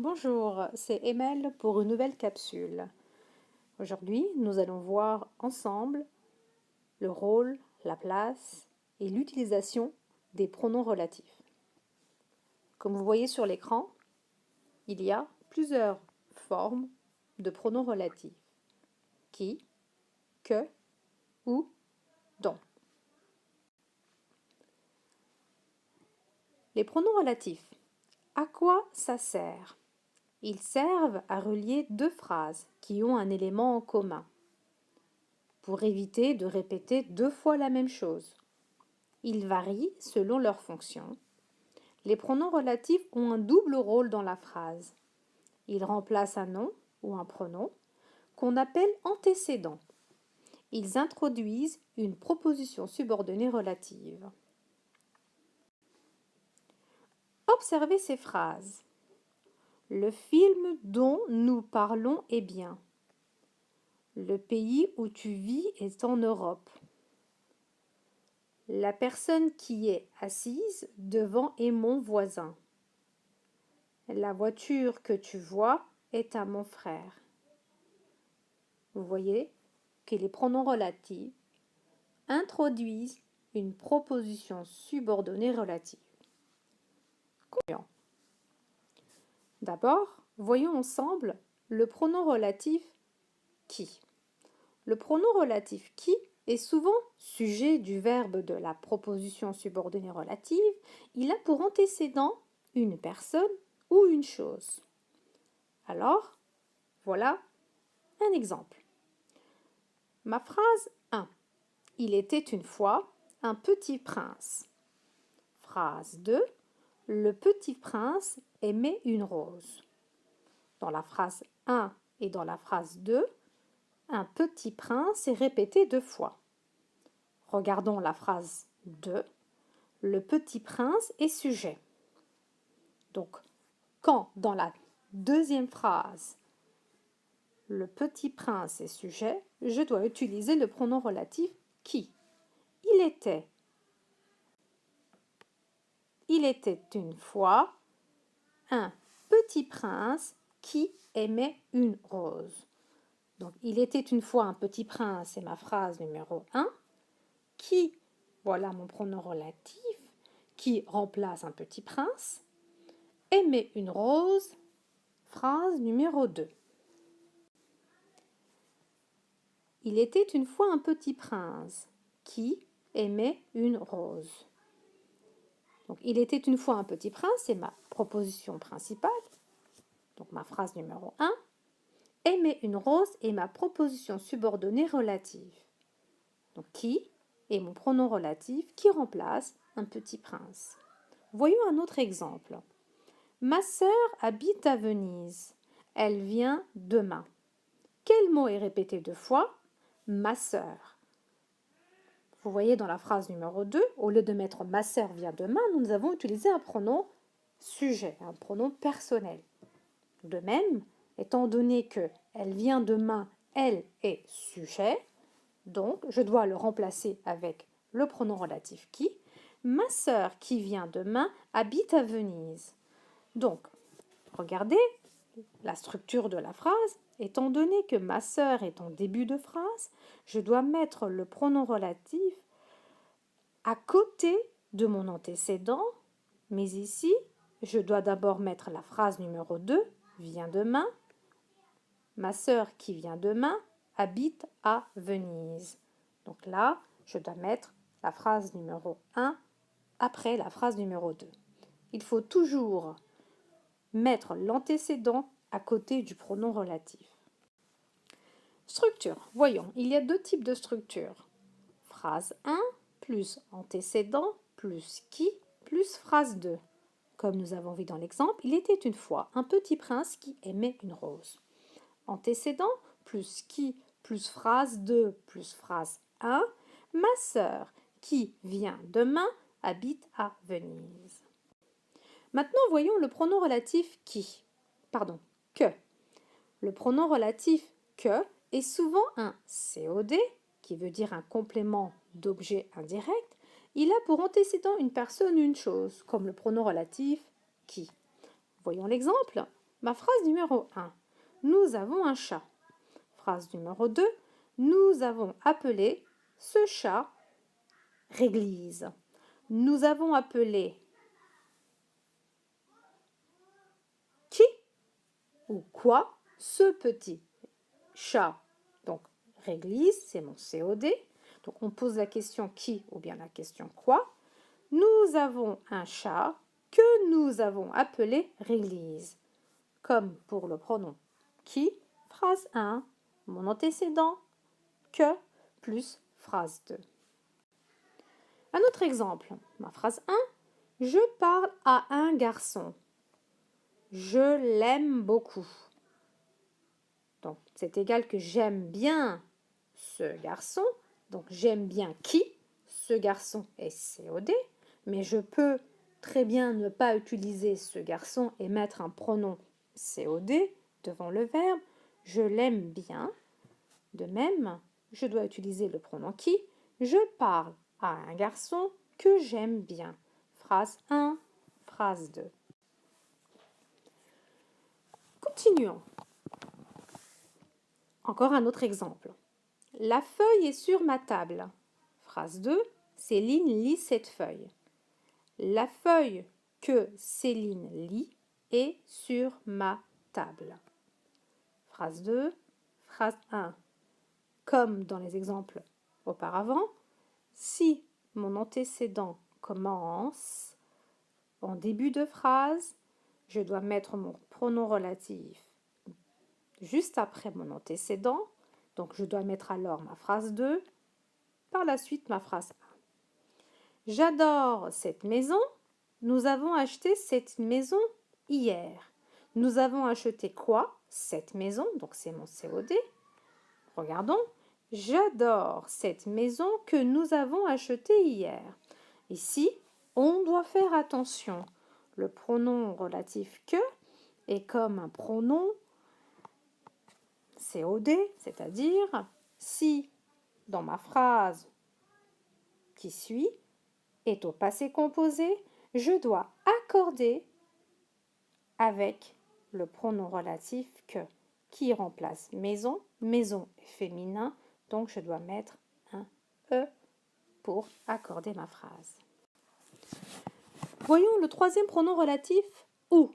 Bonjour, c'est Emel pour une nouvelle capsule. Aujourd'hui, nous allons voir ensemble le rôle, la place et l'utilisation des pronoms relatifs. Comme vous voyez sur l'écran, il y a plusieurs formes de pronoms relatifs. Qui, que, où, dont. Les pronoms relatifs. À quoi ça sert? Ils servent à relier deux phrases qui ont un élément en commun, pour éviter de répéter deux fois la même chose. Ils varient selon leur fonction. Les pronoms relatifs ont un double rôle dans la phrase. Ils remplacent un nom ou un pronom qu'on appelle antécédent. Ils introduisent une proposition subordonnée relative. Observez ces phrases. Le film dont nous parlons est bien. Le pays où tu vis est en Europe. La personne qui est assise devant est mon voisin. La voiture que tu vois est à mon frère. Vous voyez que les pronoms relatifs introduisent une proposition subordonnée relative. D'abord, voyons ensemble le pronom relatif qui. Le pronom relatif qui est souvent sujet du verbe de la proposition subordonnée relative. Il a pour antécédent une personne ou une chose. Alors, voilà un exemple. Ma phrase 1. Il était une fois un petit prince. Phrase 2. Le petit prince aimait une rose. Dans la phrase 1 et dans la phrase 2, un petit prince est répété deux fois. Regardons la phrase 2. Le petit prince est sujet. Donc, quand dans la deuxième phrase, le petit prince est sujet, je dois utiliser le pronom relatif qui. Il était une fois un petit prince qui aimait une rose. Donc, il était une fois un petit prince, c'est ma phrase numéro 1. Qui, voilà mon pronom relatif, qui remplace un petit prince. Aimait une rose, phrase numéro 2. Il était une fois un petit prince qui aimait une rose. Donc, il était une fois un petit prince, c'est ma proposition principale. Donc, ma phrase numéro 1. Aimer une rose est ma proposition subordonnée relative. Donc, qui est mon pronom relatif qui remplace un petit prince. Voyons un autre exemple. Ma sœur habite à Venise. Elle vient demain. Quel mot est répété deux fois? Ma sœur. Vous voyez dans la phrase numéro 2, au lieu de mettre ma sœur vient demain, nous avons utilisé un pronom sujet, un pronom personnel. De même, étant donné que elle vient demain, elle est sujet, donc je dois le remplacer avec le pronom relatif qui. Ma sœur qui vient demain habite à Venise. Donc, regardez la structure de la phrase. Étant donné que ma sœur est en début de phrase, je dois mettre le pronom relatif à côté de mon antécédent, mais ici, je dois d'abord mettre la phrase numéro 2, vient demain. Ma sœur qui vient demain habite à Venise. Donc là, je dois mettre la phrase numéro 1 après la phrase numéro 2. Il faut toujours mettre l'antécédent à côté du pronom relatif. Structure. Voyons, il y a deux types de structure. Phrase 1 plus antécédent plus qui plus phrase 2. Comme nous avons vu dans l'exemple, il était une fois un petit prince qui aimait une rose. Antécédent plus qui plus phrase 2 plus phrase 1. Ma sœur qui vient demain habite à Venise. Maintenant, voyons le pronom relatif qui. Pardon, que. Le pronom relatif que est souvent un COD, qui veut dire un complément d'objet indirect. Il a pour antécédent une personne ou une chose, comme le pronom relatif qui. Voyons l'exemple. Ma phrase numéro 1. Nous avons un chat. Phrase numéro 2. Nous avons appelé ce chat Réglise. Nous avons appelé qui ou quoi ce petit chat. Donc, Réglise, c'est mon COD. Donc, on pose la question qui ou bien la question quoi. Nous avons un chat que nous avons appelé Réglise. Comme pour le pronom qui, phrase 1, mon antécédent, que, plus phrase 2. Un autre exemple, ma phrase 1, je parle à un garçon. Je l'aime beaucoup. Donc, c'est égal que j'aime bien ce garçon. Donc, j'aime bien qui? Ce garçon est COD. Mais je peux très bien ne pas utiliser ce garçon et mettre un pronom COD devant le verbe. Je l'aime bien. De même, je dois utiliser le pronom qui. Je parle à un garçon que j'aime bien. Phrase 1, phrase 2. Continuons. Encore un autre exemple. La feuille est sur ma table. Phrase 2. Céline lit cette feuille. La feuille que Céline lit est sur ma table. Phrase 2. Phrase 1. Comme dans les exemples auparavant, si mon antécédent commence en début de phrase, je dois mettre mon pronom relatif juste après mon antécédent. Donc, je dois mettre alors ma phrase 2, par la suite ma phrase 1. J'adore cette maison. Nous avons acheté cette maison hier. Nous avons acheté quoi? Cette maison, donc c'est mon COD. Regardons. J'adore cette maison que nous avons achetée hier. Ici, on doit faire attention. Le pronom relatif que est comme un pronom COD, c'est-à-dire si dans ma phrase qui suit est au passé composé, je dois accorder avec le pronom relatif que qui remplace maison. Maison est féminin, donc je dois mettre un E pour accorder ma phrase. Voyons le troisième pronom relatif ou.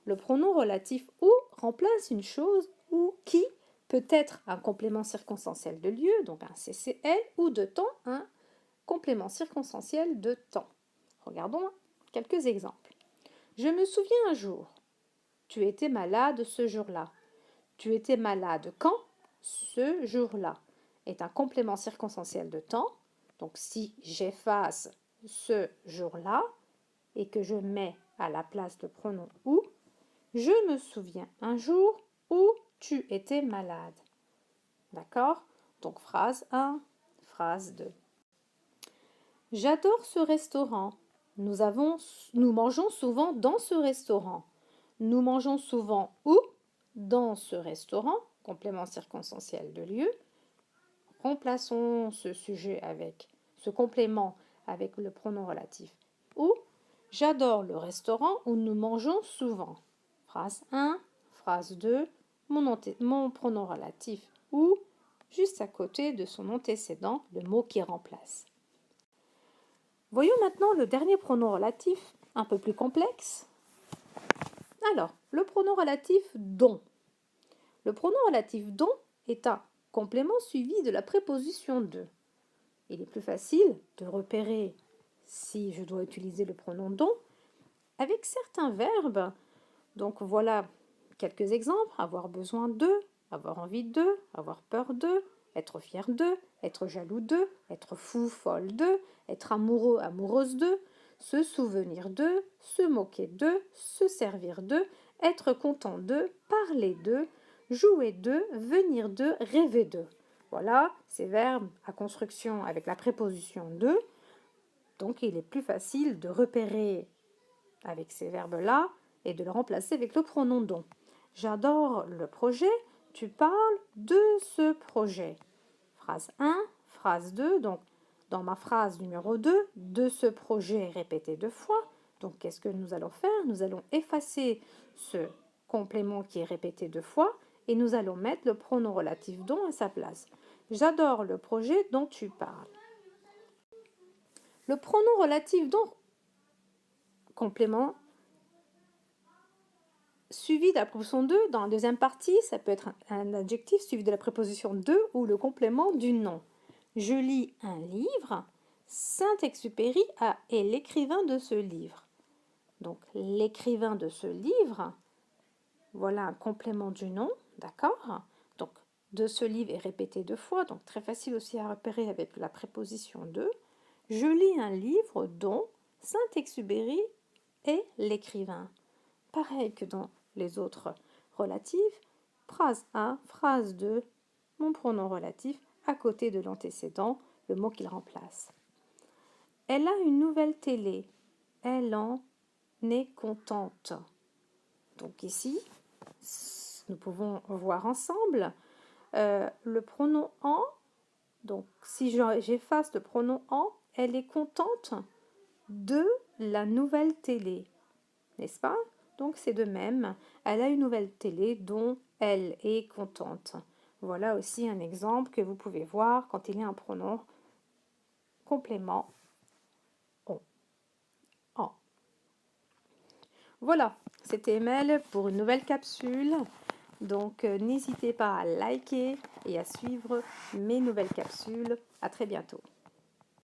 Le pronom relatif ou remplace une chose ou qui peut être un complément circonstanciel de lieu, donc un CCL, ou de temps, un complément circonstanciel de temps. Regardons quelques exemples. Je me souviens un jour. Tu étais malade ce jour-là. Tu étais malade quand? Ce jour-là est un complément circonstanciel de temps. Donc si j'efface ce jour-là et que je mets à la place le pronom où, je me souviens un jour où tu étais malade. D'accord? Donc phrase 1, phrase 2. J'adore ce restaurant. Nous mangeons souvent dans ce restaurant. Nous mangeons souvent où? Dans ce restaurant, complément circonstanciel de lieu. Remplaçons ce sujet avec ce complément avec le pronom relatif où. J'adore le restaurant où nous mangeons souvent. Phrase 1, phrase 2, mon pronom relatif où, juste à côté de son antécédent, le mot qui remplace. Voyons maintenant le dernier pronom relatif, un peu plus complexe. Alors, le pronom relatif dont. Le pronom relatif dont est un complément suivi de la préposition de. Il est plus facile de repérer si je dois utiliser le pronom dont avec certains verbes. Donc voilà quelques exemples. Avoir besoin de, avoir envie de, avoir peur de, être fier de, être jaloux de, être fou, folle de, être amoureux, amoureuse de, se souvenir de, se moquer de, se servir de, être content de, parler de, jouer de, venir de, rêver de. Voilà ces verbes à construction avec la préposition de. Donc il est plus facile de repérer avec ces verbes-là et de le remplacer avec le pronom dont. J'adore le projet, tu parles de ce projet. Phrase 1, phrase 2, donc dans ma phrase numéro 2, de ce projet répété 2 fois. Donc qu'est-ce que nous allons faire? Nous allons effacer ce complément qui est répété 2 fois, et nous allons mettre le pronom relatif dont à sa place. J'adore le projet dont tu parles. Le pronom relatif dont, complément, suivi de la préposition de, dans la deuxième partie, ça peut être un adjectif suivi de la préposition de ou le complément du nom. Je lis un livre, Saint-Exupéry est l'écrivain de ce livre. Donc, l'écrivain de ce livre, voilà un complément du nom, d'accord? Donc, de ce livre est répété 2 fois, donc très facile aussi à repérer avec la préposition de. Je lis un livre dont Saint-Exupéry est l'écrivain. Pareil que dans les autres relatifs, phrase 1, phrase 2, mon pronom relatif à côté de l'antécédent, le mot qu'il remplace. Elle a une nouvelle télé. Elle en est contente. Donc ici, nous pouvons voir ensemble le pronom en. Donc si j'efface le pronom en, elle est contente de la nouvelle télé. N'est-ce pas? Donc c'est de même, elle a une nouvelle télé dont elle est contente. Voilà aussi un exemple que vous pouvez voir quand il y a un pronom complément on, en. Voilà, c'était Emel pour une nouvelle capsule. Donc n'hésitez pas à liker et à suivre mes nouvelles capsules. À très bientôt.